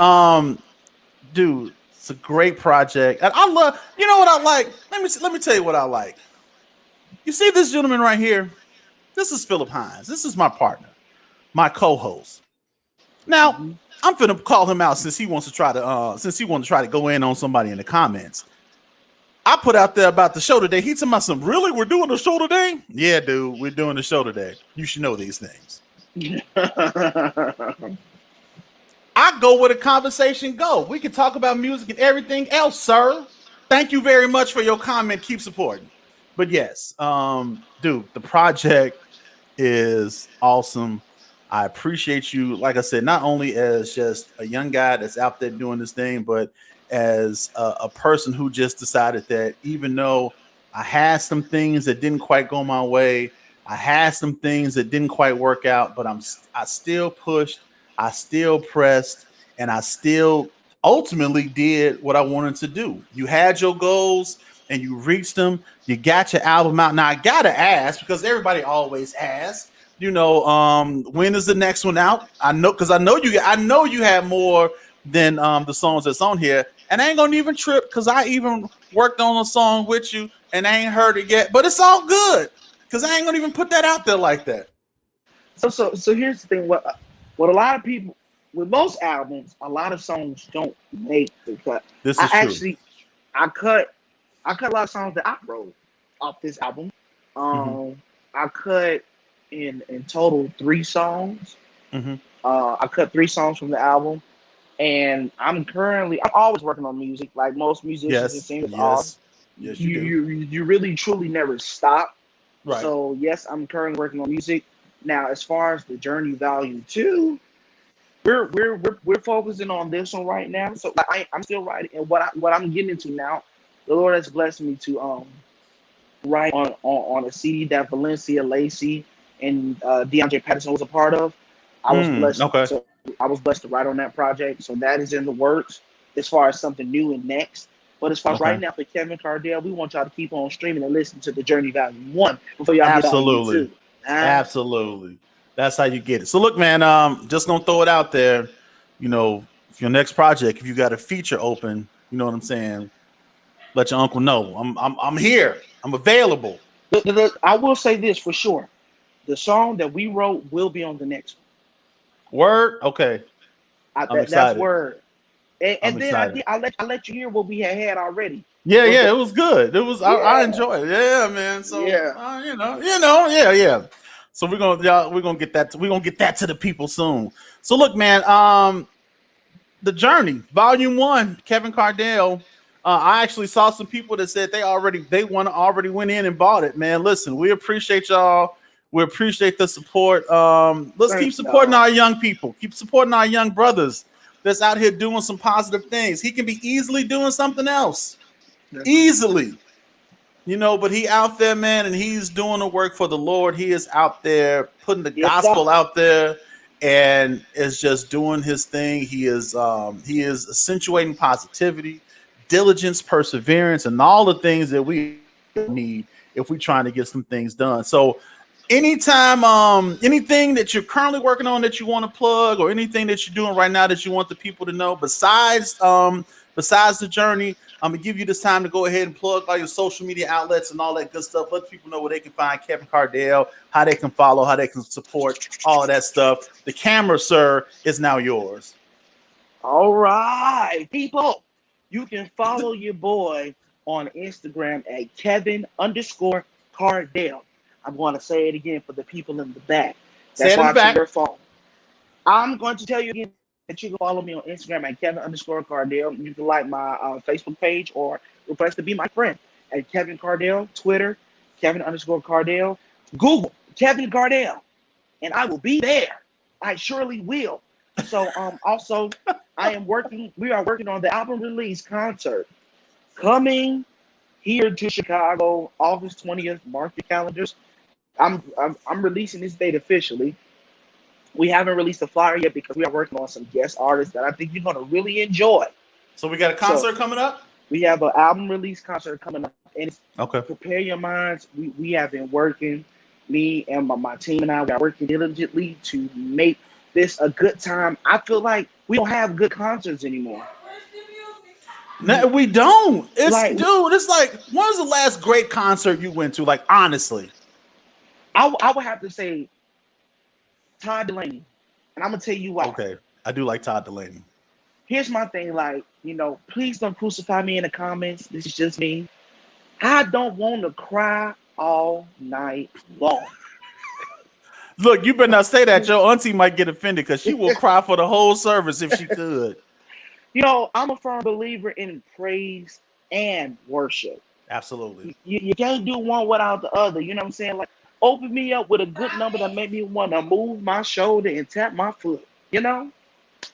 [SPEAKER 1] dude. It's a great project, and I love. You know what I like? Let me tell you what I like. You see this gentleman right here? This is Philip Hines. This is my partner, my co-host. Now,
[SPEAKER 2] Hmm.
[SPEAKER 1] I'm finna call him out since he wants to try to go in on somebody in the comments. I put out there about the show today. He told me some really we're doing the show today? Yeah, dude, we're doing the show today. You should know these things. I go where the conversation go. We can talk about music and everything else, sir. Thank you very much for your comment. Keep supporting. But yes, dude, the project is awesome. I appreciate you, like I said, not only as just a young guy that's out there doing this thing, but as a person who just decided that even though I had some things that didn't quite go my way, I had some things that didn't quite work out, but I still pushed, I still pressed, and I still ultimately did what I wanted to do. You had your goals and you reached them. You got your album out. Now I gotta ask because everybody always asks. When is the next one out? I know because I know you have more than the songs that's on here, and I ain't gonna even trip because I even worked on a song with you and I ain't heard it yet. But it's all good because I ain't gonna even put that out there like that.
[SPEAKER 2] So here's the thing. What a lot of people with most albums, a lot of songs don't make the cut.
[SPEAKER 1] This
[SPEAKER 2] I
[SPEAKER 1] is true.
[SPEAKER 2] actually I cut I cut a lot of songs that I wrote off this album.
[SPEAKER 1] Hmm.
[SPEAKER 2] I cut in total 3 songs.
[SPEAKER 1] Hmm.
[SPEAKER 2] I cut 3 songs from the album, and I'm always working on music, like most musicians and
[SPEAKER 1] Yes,
[SPEAKER 2] singers are.
[SPEAKER 1] yes, yes, you
[SPEAKER 2] You
[SPEAKER 1] do.
[SPEAKER 2] you you really truly never stop.
[SPEAKER 1] Right.
[SPEAKER 2] So yes, I'm currently working on music. Now, as far as the Journey Volume 2, we're focusing on this one right now. So like, I'm still writing, and what I'm getting into now, the Lord has blessed me to write on a CD that Valencia Lacey and DeAndre Patterson was a part of. I was blessed
[SPEAKER 1] Okay.
[SPEAKER 2] to I was blessed to write on that project. So that is in the works as far as something new and next. But as far as right
[SPEAKER 1] Okay.
[SPEAKER 2] now for Kevin Cardell, we want y'all to keep on streaming and listening to the Journey Volume 1 before y'all get Volume
[SPEAKER 1] Absolutely.
[SPEAKER 2] 2. Uh,
[SPEAKER 1] Absolutely. That's how you get it. So look, man, just gonna throw it out there. For your next project, if you got a feature open, you know what I'm saying, let your uncle know. I'm here. I'm available.
[SPEAKER 2] I will say this for sure. The song that we wrote will be on the next
[SPEAKER 1] Word? Okay.
[SPEAKER 2] one.
[SPEAKER 1] I'm
[SPEAKER 2] That's
[SPEAKER 1] excited.
[SPEAKER 2] word.
[SPEAKER 1] I'm
[SPEAKER 2] And then
[SPEAKER 1] excited.
[SPEAKER 2] I let you hear what we had already.
[SPEAKER 1] Yeah,
[SPEAKER 2] But
[SPEAKER 1] yeah, it was good. It was I
[SPEAKER 2] yeah,
[SPEAKER 1] enjoy it. Yeah, man. So
[SPEAKER 2] yeah.
[SPEAKER 1] yeah, yeah. So we're gonna get that to the people soon. So look, man, the Journey, Volume One, Kevin Cardell. I actually saw some people that said already went in and bought it. Man, listen, we appreciate y'all. We appreciate the support. Let's keep
[SPEAKER 2] Thank
[SPEAKER 1] supporting
[SPEAKER 2] y'all.
[SPEAKER 1] our young people. Keep supporting our young brothers that's out here doing some positive things. He can be easily doing something else, easily, but he out there, man, and he's doing the work for the Lord. He is out there putting the
[SPEAKER 2] Yes, sir.
[SPEAKER 1] gospel out there and is just doing his thing. He is accentuating positivity, diligence, perseverance, and all the things that we need if we're trying to get some things done. So anytime, anything that you're currently working on that you want to plug, or anything that you're doing right now that you want the people to know, besides the Journey, I'm gonna give you this time to go ahead and plug all your social media outlets and all that good stuff. Let people know where they can find Kevin Cardell, how they can follow, how they can support, all of that stuff. The camera, sir, is now yours.
[SPEAKER 2] All right, people. You can follow your boy on Instagram at Kevin underscore Cardell. I'm going to say it again for the people in the back
[SPEAKER 1] Say
[SPEAKER 2] that's
[SPEAKER 1] it in the
[SPEAKER 2] watching
[SPEAKER 1] back.
[SPEAKER 2] their phone. I'm going to tell you again that you can follow me on Instagram at Kevin underscore Cardell. You can like my Facebook page or request to be my friend at Kevin Cardell, Twitter, Kevin underscore Cardell, Google Kevin Cardell, and I will be there. I surely will. So also we are working on the album release concert coming here to Chicago, August 20th. Mark your calendars. I'm releasing this date officially. We haven't released the flyer yet because we are working on some guest artists that I think you're gonna really enjoy.
[SPEAKER 1] So we got a
[SPEAKER 2] So
[SPEAKER 1] concert coming up.
[SPEAKER 2] we have an album release concert coming up, and it's,
[SPEAKER 1] Okay.
[SPEAKER 2] prepare your minds. We have been working, me and my team and I, we are working diligently to make this a good time. I feel like we don't have good concerts anymore.
[SPEAKER 1] No, we don't.
[SPEAKER 2] Like,
[SPEAKER 1] It's like, when was the last great concert you went to? Like, honestly.
[SPEAKER 2] I would have to say Todd Delaney, and I'm gonna tell you why.
[SPEAKER 1] Okay. I do like Todd Delaney.
[SPEAKER 2] Here's my thing, like, please don't crucify me in the comments. This is just me. I don't want to cry all night long.
[SPEAKER 1] Look, you better not say that. Your auntie might get offended because she will cry for the whole service if she could.
[SPEAKER 2] I'm a firm believer in praise and worship.
[SPEAKER 1] Absolutely.
[SPEAKER 2] You can't do one without the other. You know what I'm saying? Like, open me up with a good number that make me want to move my shoulder and tap my foot. You know?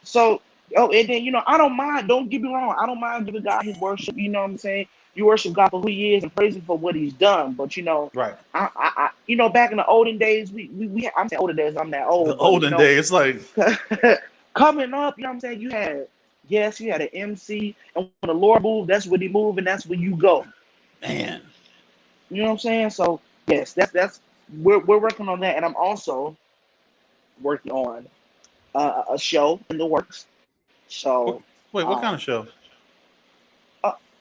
[SPEAKER 2] So, and then, I don't mind. Don't get me wrong. I don't mind giving God his worship. You know what I'm saying? You worship God for who he is and praise him for what he's done. But,
[SPEAKER 1] Right.
[SPEAKER 2] back in the olden days, I'm saying olden days, I'm that old.
[SPEAKER 1] The olden days, like,
[SPEAKER 2] coming up, you know what I'm saying? You had an MC, and when the Lord moved, that's when he moved, and that's when you go.
[SPEAKER 1] man.
[SPEAKER 2] You know what I'm saying? So yes, that's we're working on that, and I'm also working on a show in the works. So
[SPEAKER 1] Wait, what kind of show?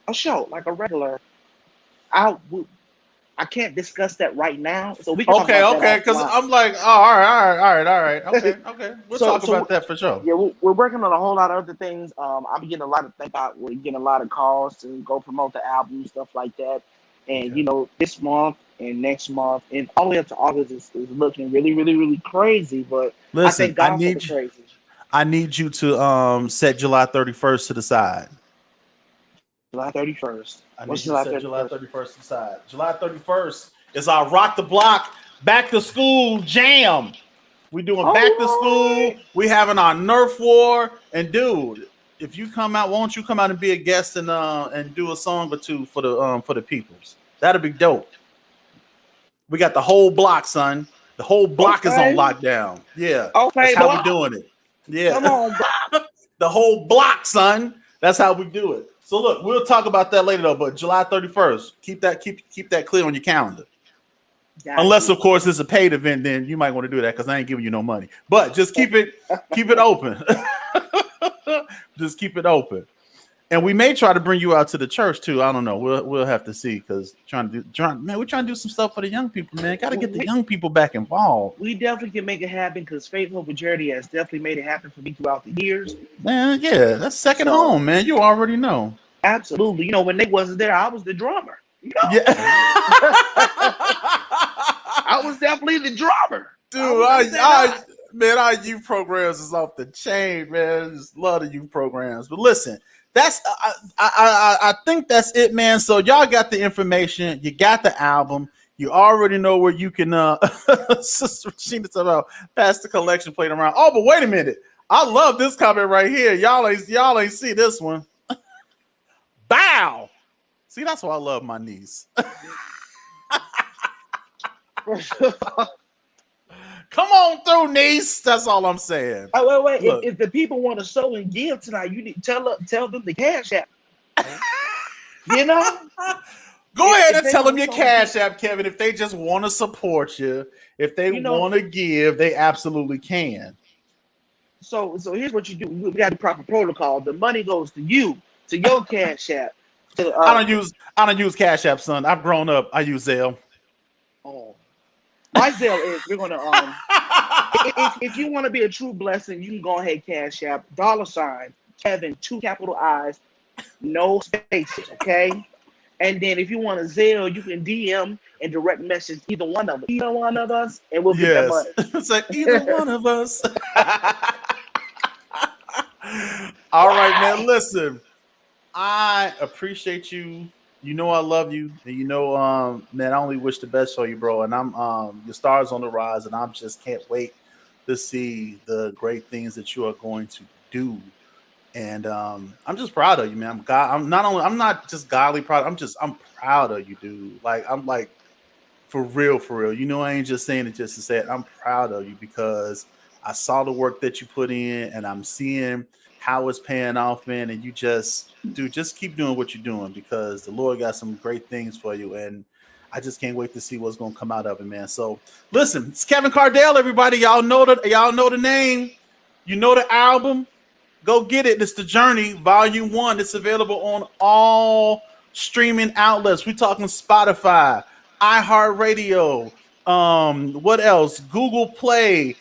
[SPEAKER 2] a show like a regular. I can't discuss that right now, so we can talk about
[SPEAKER 1] Okay,
[SPEAKER 2] that
[SPEAKER 1] because
[SPEAKER 2] offline.
[SPEAKER 1] I'm like, oh, all right. Okay. We'll talk about that for sure.
[SPEAKER 2] Yeah, we're working on a whole lot of other things. I'm getting a lot of we're getting a lot of calls to go promote the album, stuff like that. And
[SPEAKER 1] Okay.
[SPEAKER 2] this month and next month and all the way up to August is looking really, really, really crazy. But I
[SPEAKER 1] Listen,
[SPEAKER 2] thank God for the crazy.
[SPEAKER 1] I need you to set July 31st to the side.
[SPEAKER 2] July 31st.
[SPEAKER 1] I
[SPEAKER 2] What's
[SPEAKER 1] need you to
[SPEAKER 2] July
[SPEAKER 1] set July
[SPEAKER 2] 31st?
[SPEAKER 1] 31st to the side. July 31st is our Rock the Block back to school jam. We doing
[SPEAKER 2] All
[SPEAKER 1] back to school.
[SPEAKER 2] right.
[SPEAKER 1] We having our Nerf war. And dude, if you come out, won't you come out and be a guest and do a song or two for the peoples? That'd be dope. We got the whole block, son. The whole block is on
[SPEAKER 2] Okay.
[SPEAKER 1] lockdown. Yeah, that's
[SPEAKER 2] Okay,
[SPEAKER 1] how we
[SPEAKER 2] block.
[SPEAKER 1] doing it. Yeah,
[SPEAKER 2] Come on, block.
[SPEAKER 1] the whole block, son. That's how we do it. So look, we'll talk about that later though. But July 31st, keep that clear on your calendar.
[SPEAKER 2] Got
[SPEAKER 1] Unless
[SPEAKER 2] you.
[SPEAKER 1] of course it's a paid event, then you might want to do that because I ain't giving you no money. But just keep it open. Just keep it open. And we may try to bring you out to the church too. I don't know. We'll have to see because we're trying to do some stuff for the young people, man. Got to get the young people back involved.
[SPEAKER 2] We definitely can make it happen because Faith, Hope, and Charity has definitely made it happen for me throughout the years.
[SPEAKER 1] Man, yeah, that's second
[SPEAKER 2] So
[SPEAKER 1] home, man. You already know.
[SPEAKER 2] absolutely. When they wasn't there, I was the drummer.
[SPEAKER 1] Yeah.
[SPEAKER 2] I was definitely the drummer.
[SPEAKER 1] Dude, man, our youth programs is off the chain, man. Just love the youth programs. But listen, that's I think that's it, man. So y'all got the information, you got the album, you already know where you can Sister Regina talking about pass the collection plate around. Oh, but wait a minute. I love this comment right here. Y'all ain't see this one. Bow. See, that's why I love my niece. Come on through, niece. That's all I'm saying.
[SPEAKER 2] Oh, wait. If the people want to sow and give tonight, you need to tell them the cash app. You know?
[SPEAKER 1] Go ahead and tell them your cash app, Kevin. If they just want to support you, if they want to give, they absolutely can.
[SPEAKER 2] So here's what you do. We got the proper protocol. The money goes to you, to your cash app.
[SPEAKER 1] I don't use Cash App, son. I've grown up. I use Zelle.
[SPEAKER 2] Oh, my Zelle is we're gonna if you want to be a true blessing, you can go ahead Cash App $ Kevin 2 capital I's, no spaces, okay. And then if you want a Zelle, you can DM and direct message either one of us, and we'll get that money.
[SPEAKER 1] It's like either one of us. All right, man. Listen. I appreciate you. You know I love you, and man, I only wish the best for you, bro. And I'm your stars on the rise, and I just can't wait to see the great things that you are going to do. And I'm just proud of you, man. I'm not just godly proud. I'm proud of you, dude. I'm like for real. I ain't just saying it just to say it. I'm proud of you because I saw the work that you put in, and I'm seeing how it's paying off, man. And you just keep doing what you're doing because the Lord got some great things for you. And I just can't wait to see what's going to come out of it, man. So listen, it's Kevin Cardell, everybody. Y'all know the name. You know the album. Go get it. It's The Journey, Volume 1. It's available on all streaming outlets. We talking Spotify, iHeartRadio, what else? Google Play,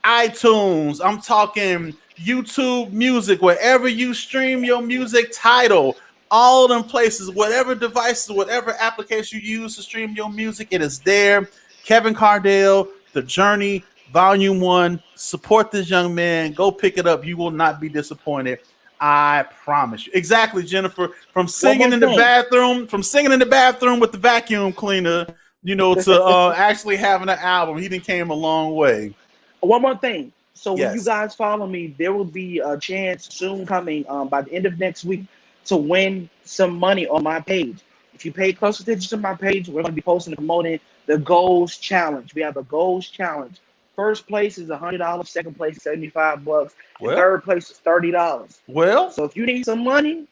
[SPEAKER 1] iTunes. I'm talking YouTube Music, wherever you stream your music. Tidal, all of them places, whatever devices, whatever application you use to stream your music, it is there. Kevin Cardell, The Journey, Volume 1. Support this young man. Go pick it up. You will not be disappointed. I promise you. Exactly, Jennifer. From singing in the bathroom with the vacuum cleaner, to actually having an album. He done came a long way.
[SPEAKER 2] One more thing. So when you
[SPEAKER 1] Yes.
[SPEAKER 2] guys follow me, there will be a chance soon coming by the end of next week to win some money on my page. If you pay close attention to my page, we're going to be posting and promoting the Goals Challenge. We have a Goals Challenge. First place is $100. Second place is $75. And
[SPEAKER 1] Well,
[SPEAKER 2] third place is $30.
[SPEAKER 1] well,
[SPEAKER 2] So if you need some money,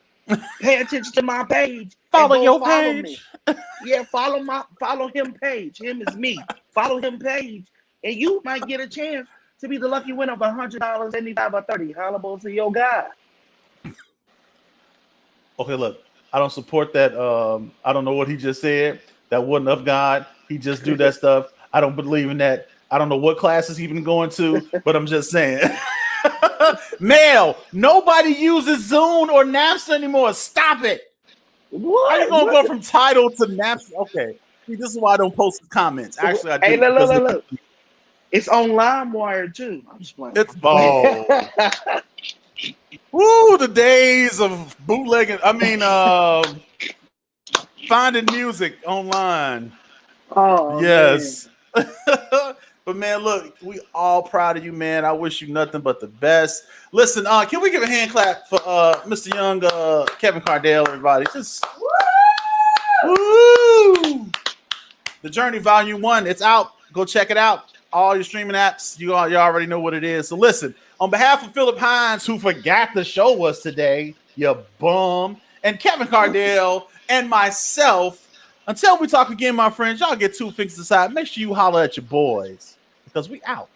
[SPEAKER 2] pay attention to my page.
[SPEAKER 1] follow
[SPEAKER 2] and go
[SPEAKER 1] your
[SPEAKER 2] follow
[SPEAKER 1] page.
[SPEAKER 2] me. Yeah, follow him page. Him is me. Follow him page. And you might get a chance to be the lucky winner of $100, 75 or 30. Hollable to your guy.
[SPEAKER 1] Okay, look, I don't support that. I don't know what he just said. That wasn't of God. He just do that stuff. I don't believe in that. I don't know what classes he been going to, but I'm just saying. Male, nobody uses Zoom or Napster anymore. Stop it.
[SPEAKER 2] What?
[SPEAKER 1] How you gonna go from Tidal to Napster? Okay, see, this is why I don't post comments. Actually, I do.
[SPEAKER 2] Hey, look. It's on LimeWire too. I'm just playing.
[SPEAKER 1] It's ball. Woo, the days of bootlegging. Finding music online.
[SPEAKER 2] Oh,
[SPEAKER 1] yes. But man, look, we all proud of you, man. I wish you nothing but the best. Listen, can we give a hand clap for Mr. Young, Kevin Cardell, everybody? Just woo! The Journey Volume 1, it's out. Go check it out. All your streaming apps, you already know what it is. So listen, on behalf of Philip Hines, who forgot the show was today, you bum, and Kevin Cardell and myself, until we talk again, my friends, y'all get two fixes aside. Make sure you holler at your boys because we out.